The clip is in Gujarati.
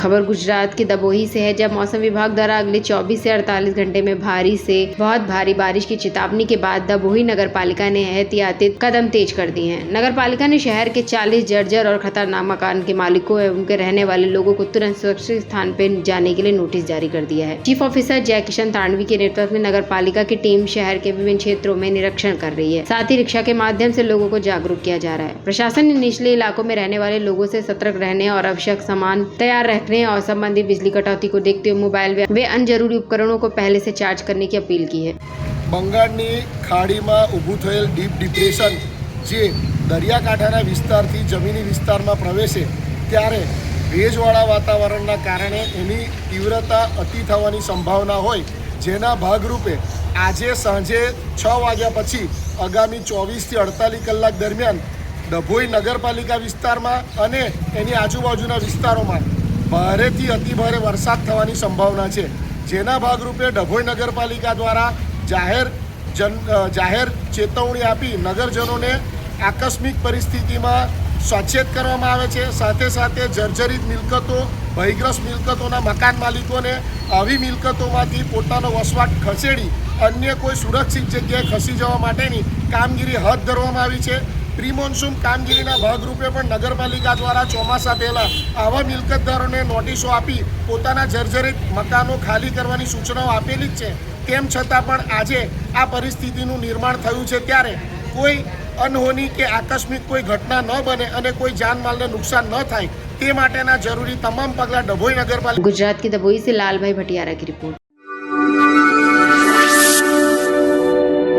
खबर गुजरात के दमोही से है, जब मौसम विभाग द्वारा अगले 24 से 48 घंटे में भारी से बहुत भारी बारिश की चेतावनी के बाद दमोही नगर पालिका ने एहतियाती कदम तेज कर दिए हैं। नगर पालिका ने शहर के 40 जर्जर और खतरनाक मकान के मालिकों एवं उनके रहने वाले लोगों को तुरंत सुरक्षित स्थान पर जाने के लिए नोटिस जारी कर दिया है। चीफ ऑफिसर जय किशन तांडवी के नेतृत्व में नगर पालिका की टीम शहर के विभिन्न क्षेत्रों में निरीक्षण कर रही है। साथ ही रिक्शा के माध्यम से लोगों को जागरूक किया जा रहा है। प्रशासन ने निचले इलाकों में रहने वाले लोगों से सतर्क रहने और आवश्यक सामान तैयार रखने और संबंधित बिजली कटौती को देखते हुए मोबाइल वे अन्य जरूरी उपकरणों को पहले से चार्ज करने की अपील की है। બંગાળની ખાડીમાં ઊભું થયેલ ડીપ ડિપ્રેશન જે દરિયાકાંઠાના વિસ્તારથી જમીની વિસ્તારમાં પ્રવેશે ત્યારે ભેજવાળા વાતાવરણના કારણે એની તીવ્રતા અતિ થવાની સંભાવના હોય, જેના ભાગરૂપે આજે સાંજે 6 વાગ્યા પછી આગામી 24 થી 48 કલાક દરમિયાન ડભોઈ નગરપાલિકા વિસ્તારમાં અને એની આજુબાજુના વિસ્તારોમાં ભારેથી અતિભારે વરસાદ થવાની સંભાવના છે, જેના ભાગરૂપે ડભોઈ નગરપાલિકા દ્વારા જાહેર ચેતવણી આપી નગરજનોને આકસ્મિક પરિસ્થિતિમાં સચેત કરવામાં આવે છે। સાથે સાથે જર્જરિત મિલકતો, ભયગ્રસ્ત મિલકતોના મકાન માલિકોને આવી મિલકતોમાંથી પોતાનો વસવાટ ખસેડી અન્ય કોઈ સુરક્ષિત જગ્યાએ ખસી જવા માટેની કામગીરી હાથ ધરવામાં આવી છે। પ્રી મોન્સૂન કામગીરીના ભાગરૂપે પણ નગરપાલિકા દ્વારા ચોમાસા પહેલાં આવા મિલકતદારોને નોટિસો આપી પોતાના જર્જરિત મકાનો ખાલી કરવાની સૂચનાઓ આપેલી જ છે। તેમ છતાં પણ આજે આ પરિસ્થિતિનું निर्माण થયું છે, ત્યારે કોઈ અનહોની કે આકસ્મિક કોઈ ઘટના ન બને અને કોઈ જાનમાલને નુકસાન ન થાય તે માટેના જરૂરી તમામ પગલાં ડભોઈ નગરપાલિકા। गुजरात के दमोही से लाल भाई भटियारा की रिपोर्ट।